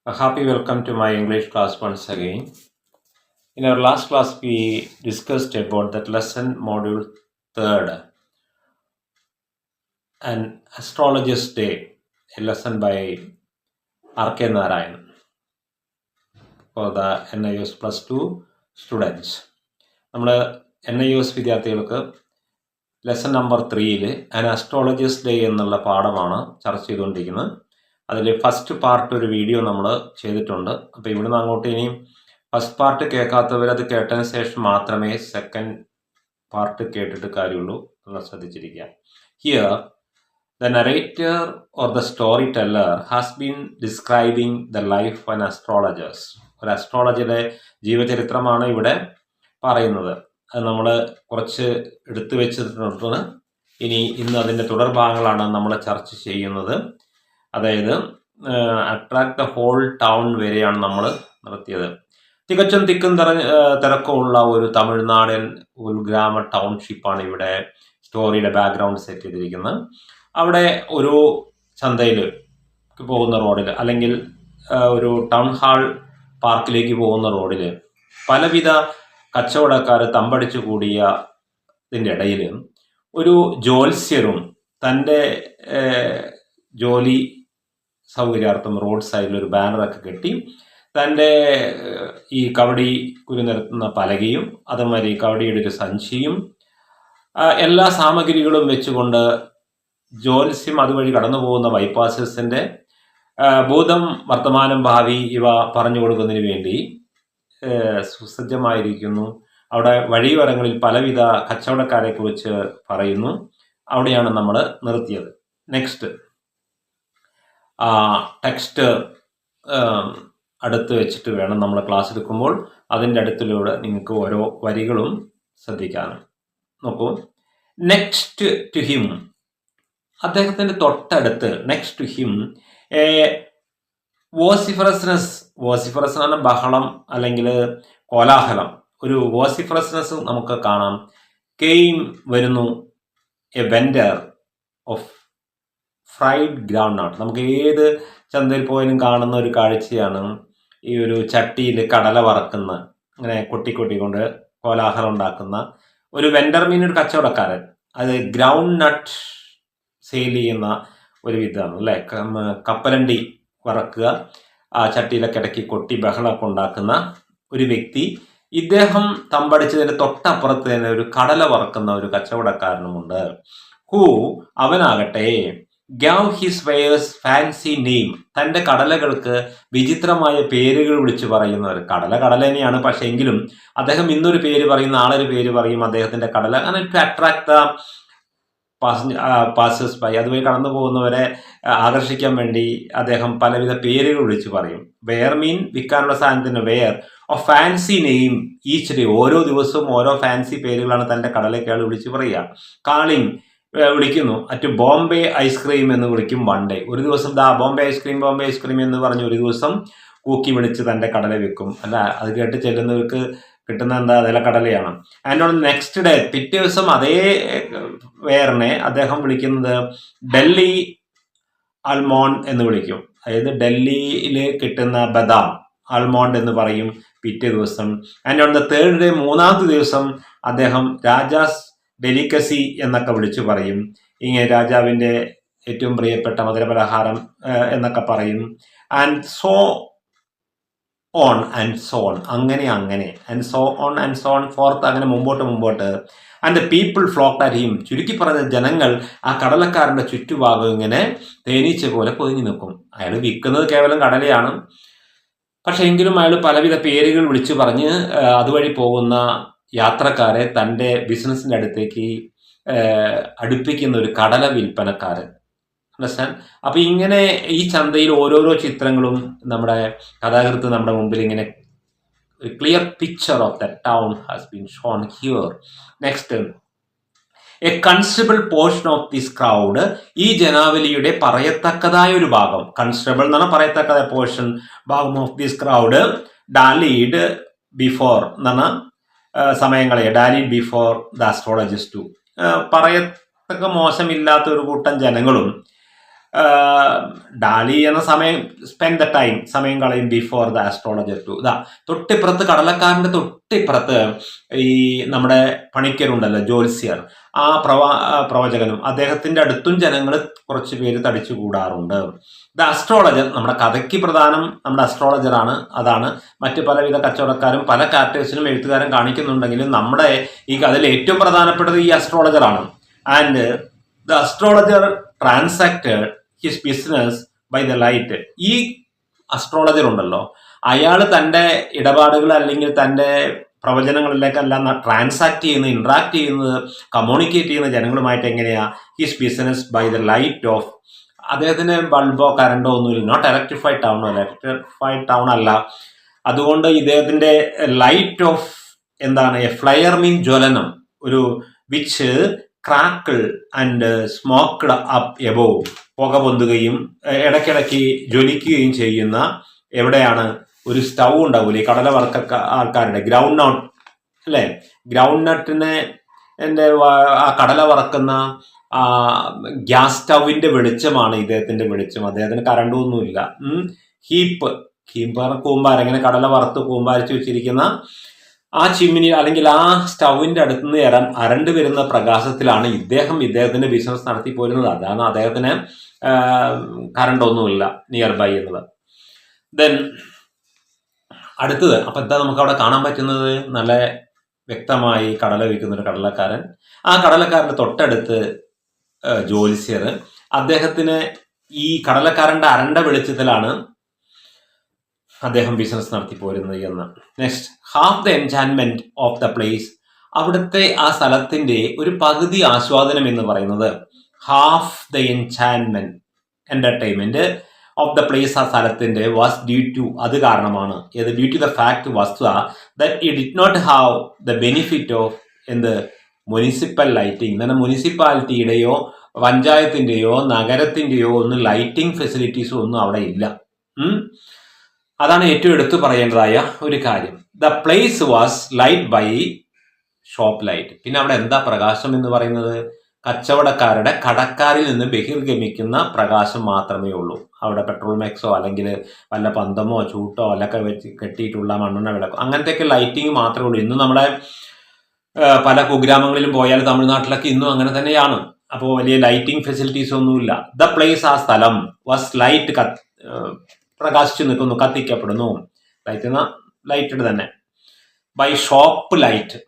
A happy welcome to my English class once again. In our last class, we discussed about that lesson module third, an astrologer's day, a lesson by R.K. Narayan for the NIOS plus 2 students. നമ്മൾ NIOS വിദ്യാർത്ഥികൾക്ക് lesson number 3യിൽ an astrologer's day എന്നുള്ള പാഠമാണ് ചർച്ച ചെയ്തുകൊണ്ടിരിക്കുന്നത്. അതിൽ first part ഒരു video നമ്മൾ ചെയ്തിട്ടുണ്ട്. അപ്പോൾ ഇവിടുന്ന് അങ്ങോട്ട് ഇനിയും ഫസ്റ്റ് പാർട്ട് കേൾക്കാത്തവർ അത് കേട്ടതിന് ശേഷം മാത്രമേ സെക്കൻഡ് പാർട്ട് കേട്ടിട്ട് കാര്യമുള്ളൂ എന്ന് ശ്രദ്ധിച്ചിരിക്കുക. Here the narrator or the story teller has been describing the life an astrologer's. ഒരു അസ്ട്രോളജിയുടെ ജീവചരിത്രമാണ് ഇവിടെ പറയുന്നത്. അത് നമ്മൾ കുറച്ച് എടുത്തു വെച്ചിട്ടുണ്ട്. ഇന്ന് അതിൻ്റെ തുടർഭാഗങ്ങളാണ് നമ്മൾ ചർച്ച ചെയ്യുന്നത്. അതായത് അട്രാക്ട് ദ ഹോൾ ടൗൺ വരെയാണ് നമ്മൾ നിർത്തിയത്. തികച്ചും തിക്കും തിരക്കുമുള്ള ഒരു തമിഴ്നാടൻ ഉൾഗ്രാമ ടൗൺഷിപ്പാണ് ഇവിടെ സ്റ്റോറിയുടെ ബാക്ക്ഗ്രൗണ്ട് സെറ്റ് ചെയ്തിരിക്കുന്നത്. അവിടെ ഒരു ചന്തയിൽ പോകുന്ന റോഡിൽ അല്ലെങ്കിൽ ഒരു ടൗൺ ഹാൾ പാർക്കിലേക്ക് പോകുന്ന റോഡിൽ പലവിധ കച്ചവടക്കാർ തമ്പടിച്ചു കൂടിയതിൻ്റെ ഇടയിൽ ഒരു ജ്യോത്സ്യരും തൻ്റെ ജോലി സൗകര്യാർത്ഥം റോഡ് സൈഡിൽ ഒരു ബാനറൊക്കെ കെട്ടി തൻ്റെ ഈ കവടി കുരു നിരത്തുന്ന പലകയും അതുമാതിരി കവടിയുടെ ഒരു സഞ്ചിയും എല്ലാ സാമഗ്രികളും വെച്ചുകൊണ്ട് ജ്യോത്സ്യം അതുവഴി കടന്നു പോകുന്ന ബൈപ്പാസസിൻ്റെ ഭൂതം വർത്തമാനം ഭാവി ഇവ പറഞ്ഞു കൊടുക്കുന്നതിന് വേണ്ടി സുസജ്ജമായിരിക്കുന്നു. അവിടെ വഴിയോരങ്ങളിൽ പലവിധ കച്ചവടക്കാരെ കുറിച്ച് പറയുന്നു. അവിടെയാണ് നമ്മൾ നിർത്തിയത്. നെക്സ്റ്റ് ടെക്സ്റ്റ് അടുത്ത് വെച്ചിട്ട് വേണം നമ്മൾ ക്ലാസ് എടുക്കുമ്പോൾ അതിൻ്റെ അടുത്തിലൂടെ നിങ്ങൾക്ക് ഓരോ വരികളും ശ്രദ്ധിക്കാനും. നോക്കൂ, നെക്സ്റ്റ് ടു ഹിം, അദ്ദേഹത്തിൻ്റെ തൊട്ടടുത്ത്, നെക്സ്റ്റ് ടു ഹിം എ വോസിഫറസ്നെസ് എന്ന് പറഞ്ഞാൽ ബഹളം അല്ലെങ്കിൽ കോലാഹലം, ഒരു വോസിഫറസ്നെസ് നമുക്ക് കാണാം. കെയിം വരുന്നു, a vendor of fried groundnut. നമുക്ക് ഏത് ചന്തയിൽ പോയാലും കാണുന്ന ഒരു കാഴ്ചയാണ് ഈ ഒരു ചട്ടിയിൽ കടല വറക്കുന്ന, അങ്ങനെ കൊട്ടിക്കൊണ്ട് കോലാഹലം ഉണ്ടാക്കുന്ന ഒരു വെൻഡർ, മീൻ ഒരു കച്ചവടക്കാരൻ. അത് ഗ്രൗണ്ട് നട്ട് സെയിൽ ചെയ്യുന്ന ഒരു വിധമാണ് അല്ലേ. കപ്പലണ്ടി വറക്കുക, ആ ചട്ടിയിലൊക്കെ ഇടയ്ക്ക് കൊട്ടി ബഹളമൊക്കെ ഉണ്ടാക്കുന്ന ഒരു വ്യക്തി. ഇദ്ദേഹം തമ്പടിച്ചതിൻ്റെ തൊട്ടപ്പുറത്ത് തന്നെ ഒരു കടല വറക്കുന്ന ഒരു കച്ചവടക്കാരനുമുണ്ട്. അവനാകട്ടെ ഗാവ് ഹിസ് വെയേഴ്സ് ഫാൻസി നെയിം, തൻ്റെ കടലകൾക്ക് വിചിത്രമായ പേരുകൾ വിളിച്ചു പറയുന്നവർ. കടല തന്നെയാണ്, പക്ഷേ എങ്കിലും അദ്ദേഹം ഇന്നൊരു പേര് പറയും, നാളെ ഒരു പേര് പറയും അദ്ദേഹത്തിൻ്റെ കടല. അങ്ങനെ to attract the passers by, അതുവഴി കടന്നു പോകുന്നവരെ ആകർഷിക്കാൻ വേണ്ടി അദ്ദേഹം പലവിധ പേരുകൾ വിളിച്ചു പറയും. വെയർ മീൻ വിൽക്കാനുള്ള സാധനത്തിന് ware of fancy name each day, ഓരോ ദിവസവും ഓരോ ഫാൻസി പേരുകളാണ് തൻ്റെ കടലയ്ക്കാൾ വിളിച്ചു പറയുക. കാളിങ് വിളിക്കുന്നു, അറ്റ് ബോംബെ ഐസ്ക്രീം എന്ന് വിളിക്കും വൺ ഡേ. ഒരു ദിവസം ബോംബെ ഐസ്ക്രീം എന്ന് പറഞ്ഞ് ഒരു ദിവസം കൂക്കി വിളിച്ച് തൻ്റെ കടല വെക്കും. അല്ല, അത് കേട്ട് ചെല്ലുന്നവർക്ക് കിട്ടുന്ന എന്താ, നിലക്കടലയാണ്. ആൻഡ് ഓൺ നെക്സ്റ്റ് ഡേ, പിറ്റേ ദിവസം അതേ വേറിനെ അദ്ദേഹം വിളിക്കുന്നത് ഡൽഹി ആൽമോണ്ട് എന്ന് വിളിക്കും. അതായത് ഡൽഹിയിൽ കിട്ടുന്ന ബദാം ആൽമോണ്ട് എന്ന് പറയും പിറ്റേ ദിവസം. And on the third day, മൂന്നാമത്തെ ദിവസം അദ്ദേഹം രാജാസ് ഡെലിക്കസി എന്നൊക്കെ വിളിച്ചു പറയും. ഇങ്ങനെ രാജാവിൻ്റെ ഏറ്റവും പ്രിയപ്പെട്ട മധുരപലഹാരം എന്നൊക്കെ പറയും. And so on and so on, അങ്ങനെ ആൻഡ് സോ ഓൺ ഫോർത്ത്, അങ്ങനെ മുമ്പോട്ട്. And the people flocked at him, ചുരുക്കി പറഞ്ഞ ജനങ്ങൾ ആ കടലക്കാരൻ്റെ ചുറ്റുഭാഗം ഇങ്ങനെ തേനീച്ച പോലെ പൊതിഞ്ഞു നിൽക്കും. അയാൾ വിൽക്കുന്നത് കേവലം കടലയാണ്, പക്ഷെ എങ്കിലും അയാൾ പലവിധ പേരുകൾ വിളിച്ചു പറഞ്ഞ് അതുവഴി പോകുന്ന യാത്രക്കാരെ തൻ്റെ ബിസിനസ്സിൻ്റെ അടുത്തേക്ക് അടുപ്പിക്കുന്ന ഒരു കടല വിൽപ്പനക്കാരൻ. അണ്ടർസ്റ്റാൻഡ്? അപ്പം ഇങ്ങനെ ഈ ചന്തയിൽ ഓരോരോ ചിത്രങ്ങളും നമ്മുടെ കഥാകൃത്ത് നമ്മുടെ മുമ്പിൽ ഇങ്ങനെ clear picture of the town has been Sean here. Next, A considerable portion of this crowd, ഈ ജനാവലിയുടെ പറയത്തക്കതായ ഒരു ഭാഗം, കൺസിഡറബിൾ എന്നാണ് പറയത്തക്കതായ പോർഷൻ, ഭാഗം ഓഫ് ദിസ് ക്രൗഡ് ഡാലീഡ് ബിഫോർ എന്നാണ് സമയങ്ങളെ, ഡാലീഡ് ബിഫോർ ദ അസ്ട്രോളജിസ്റ്റ് ടു, പറയത്തക്ക മോശമില്ലാത്ത ഒരു കൂട്ടം ജനങ്ങളും ഡാലി എന്ന സ്പെൻഡ് ദ ടൈം, സമയം കളയും ബിഫോർ ദ ആസ്ട്രോളജർ ടു. ഇതാ തൊട്ടിപ്പുറത്ത്, കടലക്കാരന്റെ തൊട്ടിപ്പുറത്ത് ഈ നമ്മുടെ പണിക്കരുണ്ടല്ലോ, ജ്യോത്സ്യർ, ആ പ്രവചകനും അദ്ദേഹത്തിന്റെ അടുത്തും ജനങ്ങൾ കുറച്ച് പേര് തടിച്ചു കൂടാറുണ്ട്. ദ അസ്ട്രോളജർ, നമ്മുടെ കഥയ്ക്ക് പ്രധാനം നമ്മുടെ അസ്ട്രോളജറാണ്. അതാണ് മറ്റ് പലവിധ കച്ചവടക്കാരും പല ക്യാരക്ടേഴ്സിനും എഴുത്തുകാരും കാണിക്കുന്നുണ്ടെങ്കിലും നമ്മുടെ ഈ കഥയിൽ ഏറ്റവും പ്രധാനപ്പെട്ടത് ഈ അസ്ട്രോളജറാണ്. And the astrologer transacted his business by the light. ഈ അസ്ട്രോളജർ ഉണ്ടല്ലോ, അയാൾ തൻ്റെ ഇടപാടുകൾ അല്ലെങ്കിൽ തൻ്റെ പ്രവചനങ്ങളിലേക്കെല്ലാം ട്രാൻസാക്ട് ചെയ്യുന്നത്, ഇന്ററാക്ട് ചെയ്യുന്നത്, കമ്മ്യൂണിക്കേറ്റ് ചെയ്യുന്ന ജനങ്ങളുമായിട്ട് എങ്ങനെയാ? His business by the light of, അദ്ദേഹത്തിന് ബൾബോ കറണ്ടോ ഒന്നുമില്ല, നോട്ട് ഇലക്ട്രിഫൈഡ് ടൗണോ, ഇലക്ട്രിഫൈഡ് ടൗൺ അല്ല, അതുകൊണ്ട് ഇദ്ദേഹത്തിന്റെ ലൈറ്റ് ഓഫ് എന്താണ്? എ ഫ്ലയർ മീൻ ജ്വലനം, ഒരു which crackle and smoked up above, പുക പൊന്തുകയും ഇടയ്ക്കിടയ്ക്ക് ജ്വലിക്കുകയും ചെയ്യുന്ന, എവിടെയാണ്? ഒരു സ്റ്റൗ ഉണ്ടാവൂലേ കടല വറുക്ക ആൾക്കാരുടെ, ഗ്രൗണ്ട് നട്ട് അല്ലേ, ഗ്രൗണ്ട് നട്ടിനെ ആ കടല വറക്കുന്ന ഗ്യാസ് സ്റ്റൗവിന്റെ വെളിച്ചമാണ് ഇദ്ദേഹത്തിന്റെ വെളിച്ചം. അദ്ദേഹത്തിന് കറണ്ടൊന്നുമില്ല. ഹീപ്പ് കൂമ്പാരം, ഇങ്ങനെ കടല വറുത്ത് കൂമ്പാരിച്ചു വെച്ചിരിക്കുന്ന ആ ചിമ്മിനി അല്ലെങ്കിൽ ആ സ്റ്റൗവിന്റെ അടുത്തുനിന്ന് അരണ്ട് വരുന്ന പ്രകാശത്തിലാണ് ഇദ്ദേഹത്തിന്റെ ബിസിനസ് നടത്തി പോരുന്നത്. അതാണ് അദ്ദേഹത്തിന് കറണ്ടൊന്നുമില്ല നിയർ ബൈ എന്നുള്ളത്. ദെൻ അടുത്തത്, അപ്പൊ എന്താ നമുക്ക് അവിടെ കാണാൻ പറ്റുന്നത്? നല്ല വ്യക്തമായി കടല വിൽക്കുന്ന ഒരു കടലക്കാരൻ, ആ കടലക്കാരന്റെ തൊട്ടടുത്ത് ജ്യോത്സ്യർ, അദ്ദേഹത്തിന് ഈ കടലക്കാരന്റെ അരണ്ട വെളിച്ചത്തിലാണ് അദ്ദേഹം ബിസിനസ് നടത്തി പോരുന്നത് എന്ന്. Next, half the enchantment of the place, അവിടുത്തെ ആ സ്ഥലത്തിന്റെ ഒരു പകുതി ആസ്വാദനം എന്ന് പറയുന്നത് half the enchantment, entertainment of the place, ആ സ്ഥലത്തിന്റെ വാസ് ഡ്യൂ ടു, അത് കാരണമാണ്, ഏത്? ഡ്യൂ ടു ദ ഫാക്ട്, വസ്തുത, that it did not have the benefit of എന്ത്? Municipal lighting. എന്നാൽ മുനിസിപ്പാലിറ്റിയുടെയോ പഞ്ചായത്തിന്റെയോ നഗരത്തിന്റെയോ ഒന്നും ലൈറ്റിംഗ് ഫെസിലിറ്റീസും ഒന്നും അവിടെ ഇല്ല. അതാണ് ഏറ്റവും എടുത്തു പറയേണ്ടതായ ഒരു കാര്യം. The place was light by shop light. പിന്നെ അവിടെ എന്താ പ്രകാശം എന്ന് പറയുന്നത്? കച്ചവടക്കാരുടെ, കടക്കാരിൽ നിന്ന് ബഹിർഗമിക്കുന്ന പ്രകാശം മാത്രമേ ഉള്ളൂ. അവിടെ പെട്രോൾ മെക്സോ അല്ലെങ്കിൽ വല്ല പന്തമോ ചൂട്ടോ അല്ലൊക്കെ വെച്ച് കെട്ടിയിട്ടുള്ള മണ്ണെണ്ണ വിളക്കോ അങ്ങനത്തെയൊക്കെ ലൈറ്റിംഗ് മാത്രമേ ഉള്ളൂ. ഇന്നും നമ്മുടെ പല കുഗ്രാമങ്ങളിലും പോയാൽ തമിഴ്നാട്ടിലൊക്കെ ഇന്നും അങ്ങനെ തന്നെയാണ്. അപ്പോൾ വലിയ ലൈറ്റിംഗ് ഫെസിലിറ്റീസ് ഒന്നുമില്ല. ദ പ്ലേസ്, ആ സ്ഥലം, വാസ് ലൈറ്റ്, പ്രകാശിച്ചു നിൽക്കുന്നു, കത്തിക്കപ്പെടുന്നു. ലൈറ്റഡ് തന്നെ. ബൈ ഷോപ്പ് ലൈറ്റ്,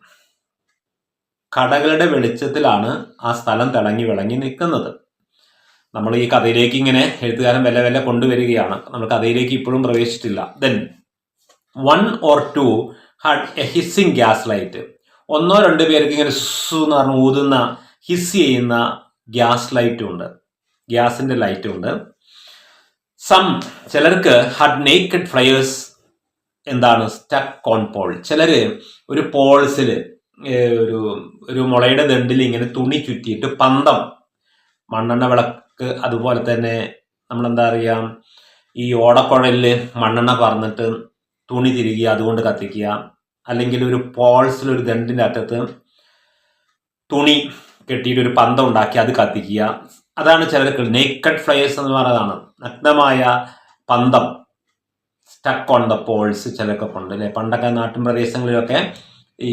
കടകളുടെ വെളിച്ചത്തിലാണ് ആ സ്ഥലം തിളങ്ങി വിളങ്ങി നിൽക്കുന്നത്. നമ്മൾ ഈ കഥയിലേക്ക് ഇങ്ങനെ എഴുത്തുകാരൻ വല്ല കൊണ്ടുവരികയാണ്. നമ്മൾ കഥയിലേക്ക് ഇപ്പോഴും പ്രവേശിച്ചിട്ടില്ല. Then 1 or 2 had a hissing gas light. 1 or 2 പേർക്ക് ഇങ്ങനെ എന്ന് പറഞ്ഞ് ഊതുന്ന, ഹിസ് ചെയ്യുന്ന ഗ്യാസ് ലൈറ്റും ഉണ്ട്, ഗ്യാസിന്റെ ലൈറ്റും ഉണ്ട്. ചിലർക്ക് ഹാഡ് നേക്കഡ് ഫ്ലയേഴ്സ്, എന്താണ്? Stuck on pole. ചിലര് ഒരു പോൾസിൽ, ഒരു മുളയുടെ ദണ്ടിൽ ഇങ്ങനെ തുണി ചുറ്റിയിട്ട് പന്തം, മണ്ണെണ്ണ വിളക്ക്, അതുപോലെ തന്നെ നമ്മളെന്താ അറിയാ, ഈ ഓടക്കുഴലില് മണ്ണെണ്ണ പറന്നിട്ട് തുണി തിരികുക, അതുകൊണ്ട് കത്തിക്കുക. അല്ലെങ്കിൽ ഒരു പോൾസിൽ, ഒരു ദണ്ടിന്റെ അറ്റത്ത് തുണി കെട്ടിയിട്ട് ഒരു പന്തം ഉണ്ടാക്കി അത് കത്തിക്കുക. അതാണ് ചിലർക്ക് നേക്കഡ് ഫ്ലയേഴ്സ് എന്ന് പറയുന്നതാണ്. നഗ്നമായ പന്തം, സ്റ്റക്ക് ഓൺ ദ പോൾസ് ചിലരൊക്കെ ഉണ്ട് അല്ലെ. പണ്ടൊക്കെ നാട്ടിൻ പ്രദേശങ്ങളിലൊക്കെ ഈ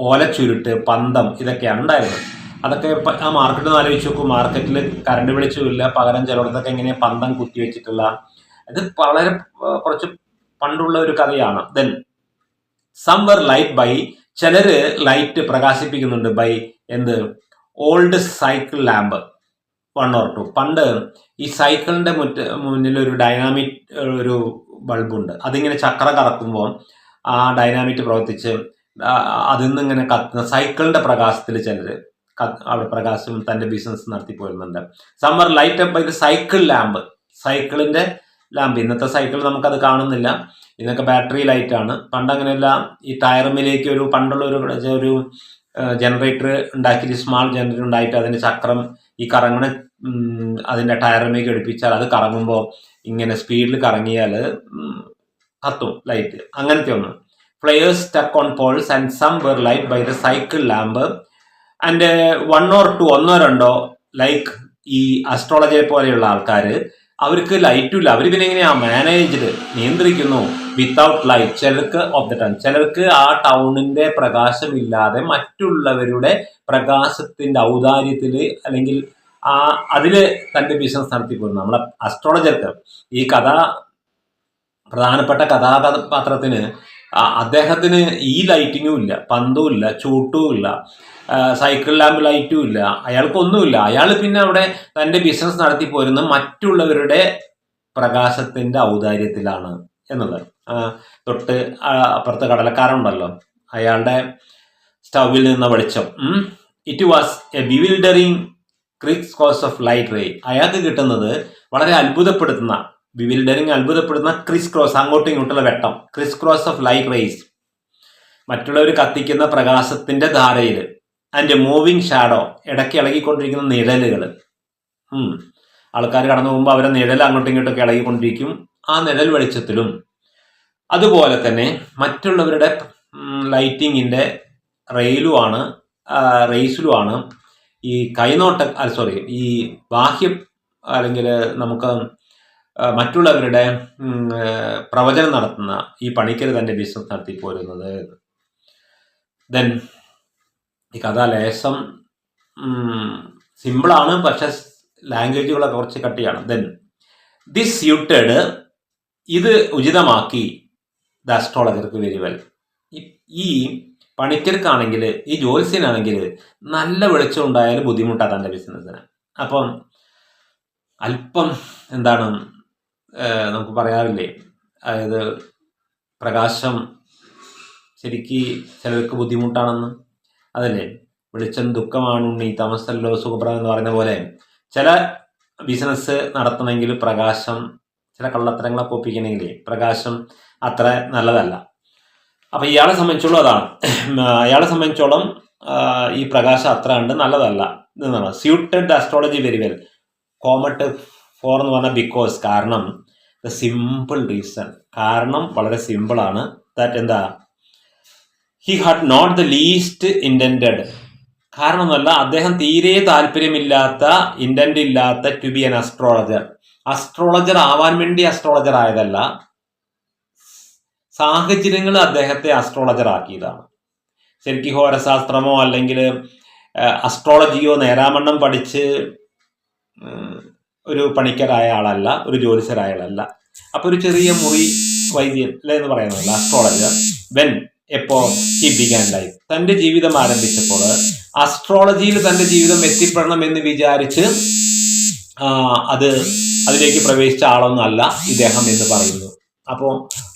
ഓലച്ചുരുട്ട്, പന്തം, ഇതൊക്കെയാണ് ഉണ്ടായിരുന്നത്. അതൊക്കെ ആ മാർക്കറ്റിൽ നിന്ന് ആലോചിച്ച് നോക്കും. മാർക്കറ്റിൽ കറണ്ട് വെളിച്ചമില്ല, പകരം ചിലയിടത്തൊക്കെ ഇങ്ങനെ പന്തം കുത്തി വെച്ചിട്ടുള്ള, ഇത് വളരെ കുറച്ച് പണ്ടുള്ള ഒരു കഥയാണ്. Then some were light by, ചിലര് ലൈറ്റ് പ്രകാശിപ്പിക്കുന്നുണ്ട് ബൈ എന്ത്? Old cycle lamp 1 or 2. പണ്ട് ഈ സൈക്കിളിന്റെ മുന്നിൽ ഒരു ഡൈനാമിക് ഒരു ബൾബുണ്ട്. അതിങ്ങനെ ചക്രം കറക്കുമ്പോൾ ആ ഡൈനാമിറ്റ് പ്രവർത്തിച്ച് അതിൽ നിന്ന് ഇങ്ങനെ കത്തുന്ന സൈക്കിളിന്റെ പ്രകാശത്തിൽ ചിലര് അവിടെ പ്രകാശം തന്റെ ബിസിനസ് നടത്തി പോരുന്നുണ്ട്. Some are light up by the cycle lamp, സൈക്കിളിന്റെ ലാമ്പ്. ഇന്നത്തെ സൈക്കിൾ നമുക്കത് കാണുന്നില്ല, ഇന്നൊക്കെ ബാറ്ററി ലൈറ്റ് ആണ്. പണ്ട് അങ്ങനെയല്ല, ഈ ടയറുമിലേക്ക് ഒരു പണ്ടുള്ള ഒരു ജനറേറ്റർ ഉണ്ടാക്കിയിട്ട്, സ്മാൾ ജനറേറ്റർ ഉണ്ടായിട്ട് അതിന്റെ ചക്രം ഈ കറങ്ങണ അതിന്റെ ടയറിലേക്ക് ഘടിപ്പിച്ചാൽ അത് കറങ്ങുമ്പോൾ ഇങ്ങനെ സ്പീഡിൽ കറങ്ങിയാൽ കത്തും ലൈറ്റ്. അങ്ങനത്തെ ഒന്ന്. Flares stuck on poles and some were light by the cycle lamp and 1 or 2, 1 or 2 like ഈ അസ്ട്രോളജിയെ പോലെയുള്ള ആൾക്കാർ അവർക്ക് ലൈറ്റും ഇല്ല. അവർ പിന്നെ എങ്ങനെയാ മാനേജ്ഡ് നിയന്ത്രിക്കുന്നു വിത്തൗട്ട് ലൈറ്റ്. ചിലർക്ക് ഓഫ് ദ ടൈം, ചിലർക്ക് ആ ടൗണിന്റെ പ്രകാശമില്ലാതെ മറ്റുള്ളവരുടെ പ്രകാശത്തിന്റെ ഔദാര്യത്തിൽ അല്ലെങ്കിൽ അതില് തന്റെ ബിസിനസ് നടത്തിപ്പോരുന്നു. നമ്മളെ അസ്ട്രോളജർക്ക് ഈ പ്രധാനപ്പെട്ട കഥാപാത്രത്തിന് അദ്ദേഹത്തിന് ഈ ലൈറ്റിങ്ങും ഇല്ല, പന്തും ഇല്ല, ചൂട്ടും ഇല്ല, സൈക്കിൾ ലാമ്പ് ലൈറ്റും ഇല്ല, അയാൾക്കൊന്നുമില്ല. അയാൾ പിന്നെ അവിടെ തന്റെ ബിസിനസ് നടത്തി പോരുന്ന മറ്റുള്ളവരുടെ പ്രകാശത്തിന്റെ ഔദാര്യത്തിലാണ് എന്നുള്ളത്. തൊട്ട് അപ്പുറത്ത് കടലക്കാരുണ്ടല്ലോ, അയാളുടെ സ്റ്റൗവിൽ നിന്ന വെളിച്ചം, it was a bewildering criss cross of light ray. അയാൾക്ക് കിട്ടുന്നത് വളരെ അത്ഭുതപ്പെടുത്തുന്ന ക്രിസ് ക്രോസ്, അങ്ങോട്ടും ഇങ്ങോട്ടുള്ള വെട്ടം, criss cross of light rays, മറ്റുള്ളവർ കത്തിക്കുന്ന പ്രകാശത്തിന്റെ ധാരയിൽ, ആൻഡ് മൂവിങ് ഷാഡോ, ഇടയ്ക്ക് ഇളകിക്കൊണ്ടിരിക്കുന്ന നിഴലുകൾ. ആൾക്കാർ കടന്നു പോകുമ്പോൾ അവരെ നിഴൽ അങ്ങോട്ടും ഇങ്ങോട്ടൊക്കെ ഇളകിക്കൊണ്ടിരിക്കും. ആ നിഴൽ വെളിച്ചത്തിലും അതുപോലെ തന്നെ മറ്റുള്ളവരുടെ ലൈറ്റിങ്ങിന്റെ റേസിലുമാണ് ഈ ഈ ബാഹ്യം അല്ലെങ്കിൽ നമുക്ക് മറ്റുള്ളവരുടെ പ്രവചനം നടത്തുന്ന ഈ പണിക്കർ തന്റെ ബിസിനസ് നടത്തി പോരുന്നത്. ദെൻ ഈ കഥ ലേശം സിമ്പിളാണ്, പക്ഷെ ലാംഗ്വേജുകളൊക്കെ കുറച്ച് കട്ടിയാണ്. ദെൻ ദിസ് സ്യൂട്ടഡ്, ഇത് ഉചിതമാക്കി ദ അസ്ട്രോളജർക്ക് വെരി വെൽ. ഈ പണിക്കർക്കാണെങ്കിൽ, ഈ ജ്യോത്സ്യനാണെങ്കിൽ നല്ല വെളിച്ചം ഉണ്ടായാലും ബുദ്ധിമുട്ടാണ് തൻ്റെ ബിസിനസ്സിന്. അപ്പം അല്പം നമുക്ക് പറയാറില്ലേ, അതായത് പ്രകാശം ശരിക്ക് ചിലർക്ക് ബുദ്ധിമുട്ടാണെന്ന്. അതല്ലേ, വെളിച്ചം ദുഃഖമാണുണ്ണി തമസല്ലോ സുഖപ്രദം എന്ന് പറയുന്ന പോലെ ചില ബിസിനസ് നടത്തണമെങ്കിൽ പ്രകാശം, ചില കള്ളത്തരങ്ങളൊക്കെ ഒപ്പിക്കണമെങ്കിൽ പ്രകാശം അത്ര നല്ലതല്ല. അപ്പം ഇയാളെ സംബന്ധിച്ചോളം ഈ പ്രകാശം അത്ര ഉണ്ട് നല്ലതല്ല എന്നാണ്. Suited the astrology very well. കോമട്ട് 4 എന്ന് പറഞ്ഞാൽ ബിക്കോസ്, കാരണം, ദ സിമ്പിൾ റീസൺ, കാരണം വളരെ സിമ്പിളാണ്. That he had not the least intended, കാരണം എന്നല്ല, അദ്ദേഹം തീരെ താല്പര്യമില്ലാത്ത, ഇൻറ്റന്റ് ഇല്ലാത്ത ടു ബി എൻ അസ്ട്രോളജർ ആവാൻ വേണ്ടി അസ്ട്രോളജർ ആയതല്ല, സാഹചര്യങ്ങൾ അദ്ദേഹത്തെ അസ്ട്രോളജർ ആക്കിയതാണ്. ശരിക്കും ഹോരശാസ്ത്രമോ അല്ലെങ്കിൽ അസ്ട്രോളജിയോ നേരാമണ്ണം പഠിച്ച് ഒരു പണിക്കരായ ആളല്ല, ഒരു ജ്യോതിഷരായ ആളല്ല. അപ്പൊ ഒരു ചെറിയ മുറി വൈദ്യൻ അല്ലെ എന്ന് പറയുന്നതല്ല അസ്ട്രോളജർ. വെൻ എപ്പോ ഹി ബിഗാൻ ലൈഫ്, തന്റെ ജീവിതം ആരംഭിച്ചപ്പോൾ അസ്ട്രോളജിയിൽ തന്റെ ജീവിതം എത്തിപ്പെടണം എന്ന് വിചാരിച്ച് അതിലേക്ക് പ്രവേശിച്ച ആളൊന്നും അല്ല ഇദ്ദേഹം എന്ന് പറയുന്നു. അപ്പോൾ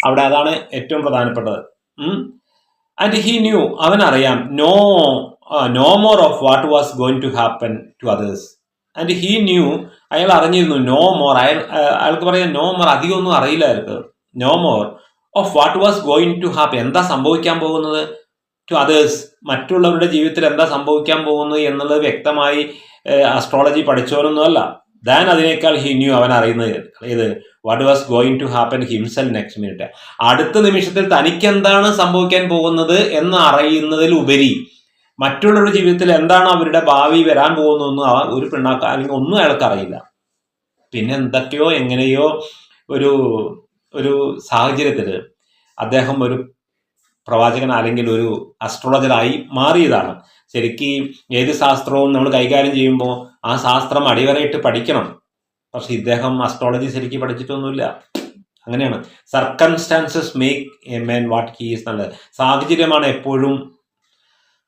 അവിടെ അതാണ് ഏറ്റവും പ്രധാനപ്പെട്ടത്. ആൻഡ് ഹി ന്യൂ, അവനറിയാം, no more of what was going to happen to others. And he knew, അയാൾ അറിഞ്ഞിരുന്നു, നോ മോർ, അയാൾക്ക് പറയാം നോ മോർ, അധികമൊന്നും അറിയില്ലായിരുന്നു. No more of what was going to happen, എന്താ സംഭവിക്കാൻ പോകുന്നത്, ടു അതേഴ്സ്, മറ്റുള്ളവരുടെ ജീവിതത്തിൽ എന്താ സംഭവിക്കാൻ പോകുന്നത് എന്നുള്ളത് വ്യക്തമായി അസ്ട്രോളജി പഠിച്ചവരൊന്നും അല്ല. ദാൻ അതിനേക്കാൾ ഹി ന്യൂ, അവൻ അറിയുന്നത് ഇത് what was going to happen himself next minute, അടുത്ത നിമിഷത്തിൽ തനിക്ക് എന്താണ് സംഭവിക്കാൻ പോകുന്നത് എന്ന് അറിയുന്നതിൽ ഉപരി മറ്റുള്ളവരുടെ ജീവിതത്തിൽ എന്താണ് അവരുടെ ഭാവി വരാൻ പോകുന്നതെന്ന് ഒരു പിണ്ണാക്ക അല്ലെങ്കിൽ ഒന്നും അയാൾക്ക് അറിയില്ല. പിന്നെ എന്തൊക്കെയോ എങ്ങനെയോ ഒരു സാഹചര്യത്തിൽ അദ്ദേഹം ഒരു പ്രവാചകൻ അല്ലെങ്കിൽ ഒരു അസ്ട്രോളജറായി മാറിയതാണ്. ശരിക്കും ഏത് ശാസ്ത്രവും നമ്മൾ കൈകാര്യം ചെയ്യുമ്പോൾ ആ ശാസ്ത്രം അടിവരയിട്ട് പഠിക്കണം. പക്ഷെ ഇദ്ദേഹം അസ്ട്രോളജി ശരിക്കും പഠിച്ചിട്ടൊന്നുമില്ല. അങ്ങനെയാണ്. Circumstances make a man what he is എന്നുള്ളത്. സാഹചര്യമാണ് എപ്പോഴും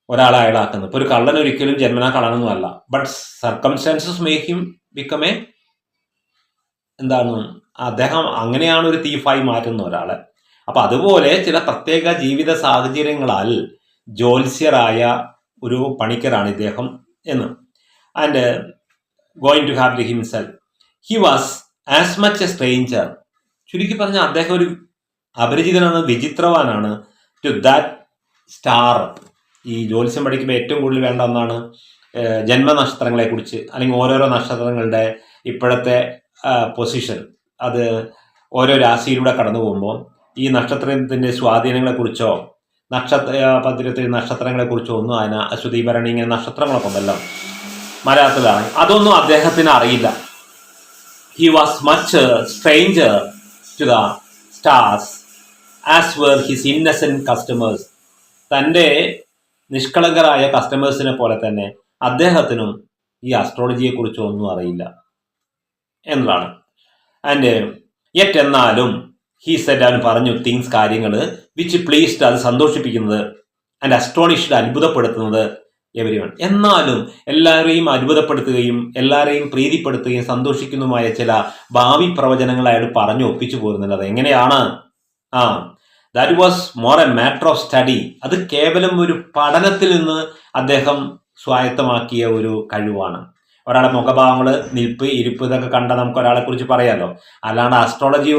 ഒരാളെ അയാളാക്കുന്നത്. ഇപ്പോൾ ഒരു കള്ളൻ ഒരിക്കലും ജന്മനാ കള്ളനൊന്നുമല്ല. But circumstances make him become a അദ്ദേഹം അങ്ങനെയാണ് ഒരു തീഫായി മാറ്റുന്ന ഒരാളെ. അപ്പൊ അതുപോലെ ചില പ്രത്യേക ജീവിത സാഹചര്യങ്ങളാൽ ജ്യോത്സ്യരായ ഒരു പണിക്കരാണ് ഇദ്ദേഹം എന്ന്. And going to have himself, he was as much a stranger. ചുരുക്കി പറഞ്ഞാൽ അദ്ദേഹം ഒരു അപരിചിതനാണ്, വിചിത്രവാനാണ് ടു ദാറ്റ് സ്റ്റാർ. ഈ ജ്യോത്സ്യം പഠിക്കുമ്പോൾ ഏറ്റവും കൂടുതൽ വേണ്ട ഒന്നാണ് ജന്മനക്ഷത്രങ്ങളെ കുറിച്ച്, അല്ലെങ്കിൽ ഓരോരോ നക്ഷത്രങ്ങളുടെ ഇപ്പോഴത്തെ പൊസിഷൻ, അത് ഓരോ രാശിയിലൂടെ കടന്നു പോകുമ്പോൾ ഈ നക്ഷത്രത്തിന്റെ സ്വാധീനങ്ങളെക്കുറിച്ചോ നക്ഷത്രങ്ങളെക്കുറിച്ചോ ഒന്നും അതിന് അശ്വതി ഭരണി ഇങ്ങനെ നക്ഷത്രങ്ങളൊക്കെ ഉണ്ടല്ലോ, മലയാളത്തിലാണ്. അതൊന്നും അദ്ദേഹത്തിന് അറിയില്ല. He was much stranger to the stars as were his innocent customers. തൻ്റെ നിഷ്കളങ്കരായ കസ്റ്റമേഴ്സിനെ പോലെ തന്നെ അദ്ദേഹത്തിനും ഈ അസ്ട്രോളജിയെ കുറിച്ച് ഒന്നും അറിയില്ല എന്നതാണ്. ആൻഡ് യെറ്റ് എന്നാലും ഹീ സെഡ്, അവൻ പറഞ്ഞു തിങ്സ് കാര്യങ്ങൾ വിച്ച് പ്ലീസ്ഡ്, അത് സന്തോഷിപ്പിക്കുന്നത്, ആൻഡ് അസ്റ്റോണിഷ്ഡ് അത്ഭുതപ്പെടുത്തുന്നത് എവരിവൺ. എന്നാലും എല്ലാവരെയും അത്ഭുതപ്പെടുത്തുകയും എല്ലാവരെയും പ്രീതിപ്പെടുത്തുകയും സന്തോഷിക്കുന്നതുമായ ചില ഭാവി പ്രവചനങ്ങൾ അയാൾ പറഞ്ഞു ഒപ്പിച്ചു പോരുന്നുണ്ട്. അത് എങ്ങനെയാണ്? That was more A matter of study. അത് കേവലം ഒരു പഠനത്തിൽ നിന്ന് അദ്ദേഹം സ്വായത്തമാക്കിയ ഒരു കഴിവാണ്. ഒരാളെ മുഖഭാവങ്ങൾ, നിൽപ്പ്, ഇരിപ്പ് ഇതൊക്കെ കണ്ടാൽ നമുക്ക് ഒരാളെ കുറിച്ച് പറയാമല്ലോ. അല്ലാണ്ട് അസ്ട്രോളജി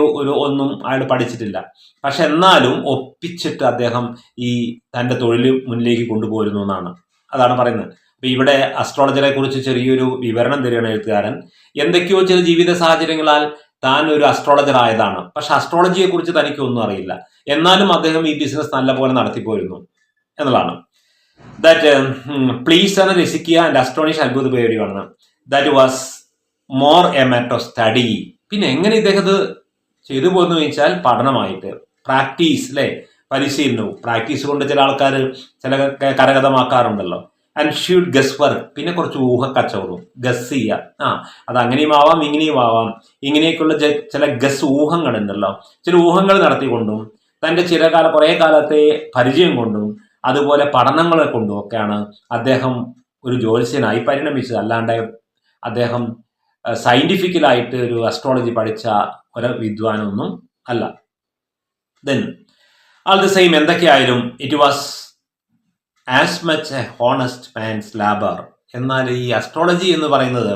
ഒന്നും അയാൾ പഠിച്ചിട്ടില്ല. പക്ഷെ എന്നാലും ഒപ്പിച്ചിട്ട് അദ്ദേഹം ഈ തൻ്റെ തൊഴിൽ മുന്നിലേക്ക് കൊണ്ടുപോരുന്നു എന്നാണ്, അതാണ് പറയുന്നത്. അപ്പൊ ഇവിടെ അസ്ട്രോളജറെ കുറിച്ച് ചെറിയൊരു വിവരണം തരികയാണ് എഴുത്തുകാരൻ. എന്തൊക്കെയോ ചില ജീവിത സാഹചര്യങ്ങളാൽ താൻ ഒരു അസ്ട്രോളജർ ആയതാണ്. പക്ഷെ അസ്ട്രോളജിയെ കുറിച്ച് തനിക്കൊന്നും അറിയില്ല. എന്നാലും അദ്ദേഹം ഈ ബിസിനസ് നല്ലപോലെ നടത്തിപ്പോയിരുന്നു എന്നുള്ളതാണ്. ദാറ്റ് പ്ലീസ് ആണ് രസിക്കുക ആൻഡ് അസ്ട്രോണിഷ് അത്ഭുത പേടിയാണ്. That was more A matter of study. പിന്നെ എങ്ങനെ ഇദ്ദേഹം ചെയ്തു പോകുന്നു ചോദിച്ചാൽ പഠനമായിട്ട്, പ്രാക്ടീസ്, അല്ലേ, പരിശീലനവും. പ്രാക്ടീസ് കൊണ്ട് ചില ആൾക്കാർ ചില കരഗതമാക്കാറുണ്ടല്ലോ. ആൻഡ് ഷൂഡ് ഗസ് വർക്ക്, പിന്നെ കുറച്ച് ഊഹക്കച്ചവടവും, ഗസ് ചെയ്യുക. അത് അങ്ങനെയും ആവാം ഇങ്ങനെയും ആവാം. ഇങ്ങനെയൊക്കെയുള്ള ചില ഗസ് ഊഹങ്ങളുണ്ടല്ലോ. ചില ഊഹങ്ങൾ നടത്തിക്കൊണ്ടും തൻ്റെ കുറേ കാലത്തെ പരിചയം കൊണ്ടും അതുപോലെ പഠനങ്ങളെ കൊണ്ടും ഒക്കെയാണ് അദ്ദേഹം ഒരു ജ്യോത്സ്യനായി പരിണമിച്ചത്. അല്ലാണ്ട് അദ്ദേഹം സയന്റിഫിക്കലായിട്ട് ഒരു അസ്ട്രോളജി പഠിച്ച ഒരു വിദ്വാനൊന്നും അല്ല. ദെൻ ആൾ ദ സെയിം, എന്തൊക്കെയായാലും it was as much A honest man's labour. എന്നാൽ ഈ അസ്ട്രോളജി എന്ന് പറയുന്നത്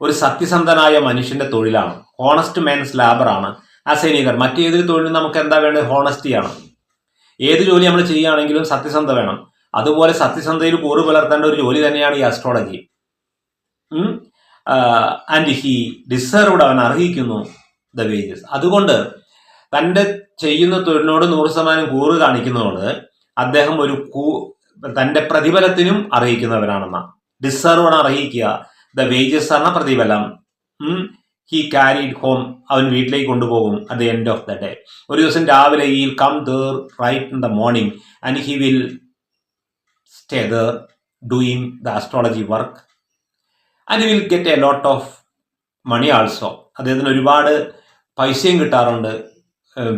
ഒരു സത്യസന്ധനായ മനുഷ്യന്റെ തൊഴിലാണ്. Honest man's ലാബറാണ്. അസൈനികർ മറ്റേതൊരു തൊഴിലും നമുക്ക് എന്താ വേണ്ടത്? ഹോണസ്റ്റിയാണ്. ഏത് ജോലി നമ്മൾ ചെയ്യുകയാണെങ്കിലും സത്യസന്ധത വേണം. അതുപോലെ സത്യസന്ധതയിൽ കൂറ് പുലർത്തേണ്ട ഒരു ജോലി തന്നെയാണ് ഈ അസ്ട്രോളജി. ആൻഡ് ഹി ഡിസർവ്ഡ്, അവൻ അർഹിക്കുന്നു ദ വേജസ്. അതുകൊണ്ട് തൻ്റെ ചെയ്യുന്ന തൊഴിലിനോട് 100% കൂറ് കാണിക്കുന്നതുകൊണ്ട് അദ്ദേഹം തൻ്റെ പ്രതിഫലത്തിനും അർഹിക്കുന്നവനാണെന്ന. ഡിസർവ്ഡ് അർഹിക്കുക, ദ വേജസ് ആണ് പ്രതിഫലം. ഹി ക്യാരിഡ് ഹോം, അവൻ വീട്ടിലേക്ക് കൊണ്ടുപോകും at the end of the day. ഒരു ദിവസം രാവിലെ he will come there right in the morning and he will stay there doing the astrology work and will get a lot of money also. അദ്ദേഹത്തിന് ഒരുപാട് പൈസയും കിട്ടാറുണ്ട്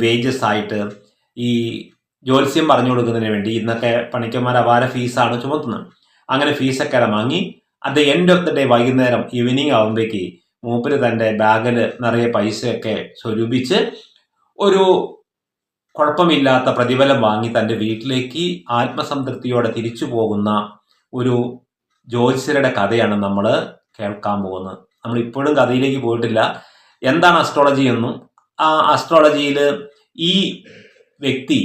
wages ആയിട്ട്. ഈ ജ്യോത്സ്യം പറഞ്ഞു കൊടുക്കുന്നതിന് വേണ്ടി ഇന്നത്തെ പണിക്കന്മാർ അപാര ഫീസാണ് ചുമത്തുന്നത്. അങ്ങനെ ഫീസൊക്കെ വാങ്ങി at the end of the day, വൈകുന്നേരം ഈവനിങ് ആകുമ്പോഴേക്ക് മൂപ്പര് തൻ്റെ ബാഗിൽ നിറയെ പൈസയൊക്കെ സ്വരൂപിച്ച് ഒരു കുഴപ്പമില്ലാത്ത പ്രതിഫലം വാങ്ങി തൻ്റെ വീട്ടിലേക്ക് ആത്മസംതൃപ്തിയോടെ തിരിച്ചു പോകുന്ന ഒരു ജ്യോത്സ്യരുടെ കഥയാണ് നമ്മൾ കേൾക്കാൻ പോകുന്നത്. നമ്മൾ ഇപ്പോഴും കഥയിലേക്ക് പോയിട്ടില്ല. എന്താണ് അസ്ട്രോളജി എന്നും ആ അസ്ട്രോളജിയിൽ ഈ വ്യക്തി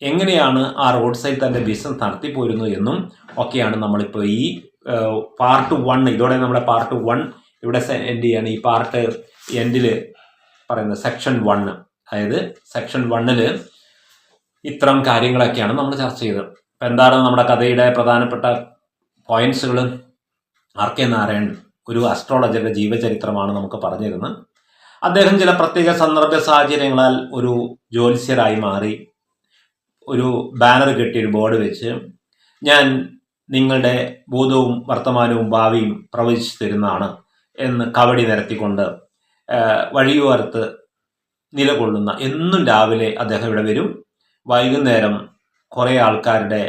എങ്ങനെയാണ് ആ റോഡ് സൈഡ് തൻ്റെ ബിസിനസ് നടത്തിപ്പോരുന്നു എന്നും ഒക്കെയാണ് നമ്മളിപ്പോൾ ഈ പാർട്ട് 1, ഇതോടെ നമ്മുടെ പാർട്ട് 1 ഇവിടെ എൻഡ് ചെയ്യാണ്. ഈ പാർട്ട് എൻഡിൽ പറയുന്നത് സെക്ഷൻ 1, അതായത് സെക്ഷൻ 1 ഇത്തരം കാര്യങ്ങളൊക്കെയാണ് നമ്മൾ ചർച്ച ചെയ്തത്. അപ്പം എന്താണ് നമ്മുടെ കഥയുടെ പ്രധാനപ്പെട്ട പോയിന്റ്സുകൾ? ആർ.കെ. നാരായൺ ഒരു അസ്ട്രോളജറുടെ ജീവചരിത്രമാണ് നമുക്ക് പറഞ്ഞു തരുന്നത്. അദ്ദേഹം ചില പ്രത്യേക സന്ദർഭ സാഹചര്യങ്ങളാൽ ഒരു ജ്യോത്സ്യരായി മാറി ഒരു ബാനർ കെട്ടി ഒരു ബോർഡ് വെച്ച് ഞാൻ നിങ്ങളുടെ ഭൂതവും വർത്തമാനവും ഭാവിയും പ്രവചിച്ചു തരുന്നതാണ് എന്ന് കവടി നിരത്തിക്കൊണ്ട് വഴിയോരത്ത് നിലകൊള്ളുന്ന, എന്നും രാവിലെ അദ്ദേഹം ഇവിടെ വരും. വൈകുന്നേരം കുറേ ആൾക്കാരുടെ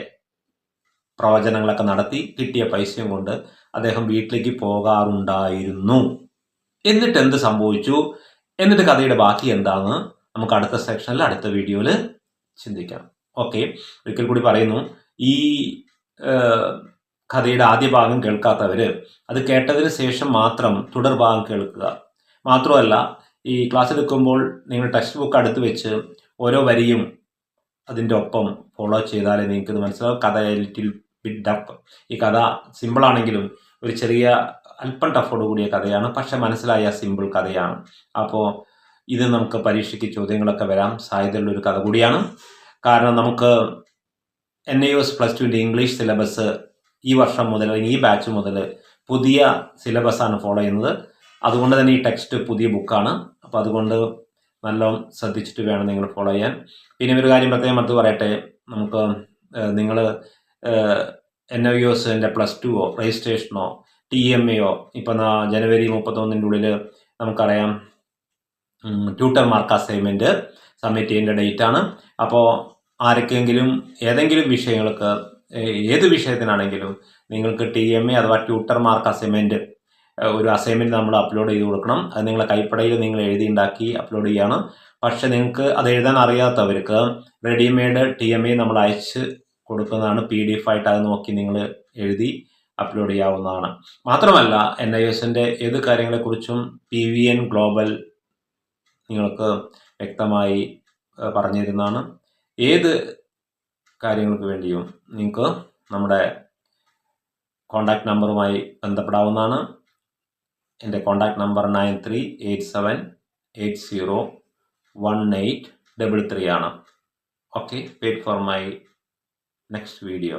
പ്രവചനങ്ങളൊക്കെ നടത്തി കിട്ടിയ പൈസയും കൊണ്ട് അദ്ദേഹം വീട്ടിലേക്ക് പോകാറുണ്ടായിരുന്നു. എന്നിട്ട് എന്ത് സംഭവിച്ചു, എന്നിട്ട് കഥയുടെ ബാക്കി എന്താണെന്ന് നമുക്ക് അടുത്ത സെക്ഷനിൽ അടുത്ത വീഡിയോയിൽ ചിന്തിക്കാം. ഓക്കെ, ഒരിക്കൽ കൂടി പറയുന്നു, ഈ കഥയുടെ ആദ്യ ഭാഗം കേൾക്കാത്തവർ അത് കേട്ടതിന് ശേഷം മാത്രം തുടർ ഭാഗം കേൾക്കുക. മാത്രമല്ല, ഈ ക്ലാസ് എടുക്കുമ്പോൾ നിങ്ങൾ ടെക്സ്റ്റ് ബുക്ക് അടുത്ത് വെച്ച് ഓരോ വരിയും അതിൻ്റെ ഒപ്പം ഫോളോ ചെയ്താലേ നിങ്ങൾക്ക് മനസ്സിലാവും. കഥ ലിറ്റിൽ ബിറ്റ് ടഫ്. ഈ കഥ സിമ്പിളാണെങ്കിലും ഒരു ചെറിയ അല്പം ടഫോട് കൂടിയ കഥയാണ്. പക്ഷെ മനസ്സിലായ സിമ്പിൾ കഥയാണ്. അപ്പോൾ ഇത് നമുക്ക് പരീക്ഷയ്ക്ക് ചോദ്യങ്ങളൊക്കെ വരാൻ സാധ്യതയുള്ളൊരു കഥ കൂടിയാണ്. കാരണം നമുക്ക് NIOS +2 ഇംഗ്ലീഷ് സിലബസ് ഈ വർഷം മുതൽ, ഈ ബാച്ച് മുതൽ പുതിയ സിലബസാണ് ഫോളോ ചെയ്യുന്നത്. അതുകൊണ്ട് തന്നെ ഈ ടെക്സ്റ്റ് പുതിയ ബുക്കാണ്. അപ്പോൾ അതുകൊണ്ട് നല്ലോണം ശ്രദ്ധിച്ചിട്ട് വേണം നിങ്ങൾ ഫോളോ ചെയ്യാൻ. പിന്നെ ഒരു കാര്യം പ്രത്യേകം എടുത്ത് പറയട്ടെ, നമുക്ക് നിങ്ങൾ NIOSൻ്റെ +2 രജിസ്ട്രേഷനോ TMAയോ ഇപ്പം ജനുവരി 31 ഉള്ളിൽ നമുക്കറിയാം ട്യൂട്ടർ മാർക്ക് അസൈൻമെൻറ്റ് സബ്മിറ്റ് ചെയ്യേണ്ട ഡേറ്റ് ആണ്. അപ്പോൾ ആർക്കെങ്കിലും ഏതെങ്കിലും വിഷയങ്ങൾക്ക് ഏത് വിഷയത്തിനാണെങ്കിലും നിങ്ങൾക്ക് TMA അഥവാ ട്യൂട്ടർ മാർക്ക് അസൈൻമെൻറ്റ് ഒരു അസൈൻമെൻറ്റ് നമ്മൾ അപ്ലോഡ് ചെയ്ത് കൊടുക്കണം. അത് നിങ്ങളെ കൈപ്പടയിൽ നിങ്ങൾ എഴുതി ഉണ്ടാക്കി അപ്ലോഡ് ചെയ്യണം. പക്ഷേ നിങ്ങൾക്ക് അത് എഴുതാൻ അറിയാത്തവർക്ക് റെഡിമെയ്ഡ് TMA നമ്മൾ അയച്ച് കൊടുക്കുന്നതാണ്. PDF ആയിട്ട് അത് നോക്കി നിങ്ങൾ എഴുതി അപ്ലോഡ് ചെയ്യാവുന്നതാണ്. മാത്രമല്ല NIOSൻ്റെ ഏത് കാര്യങ്ങളെക്കുറിച്ചും PVN ഗ്ലോബൽ നിങ്ങൾക്ക് വ്യക്തമായി പറഞ്ഞു തരുന്നതാണ്. ഏത് കാര്യങ്ങൾക്ക് വേണ്ടിയും നിങ്ങൾക്ക് നമ്മുടെ കോൺടാക്റ്റ് നമ്പറുമായി ബന്ധപ്പെടാവുന്നതാണ്. എൻ്റെ കോൺടാക്റ്റ് നമ്പർ 9387801833 ആണ്. Okay, wait for my next video.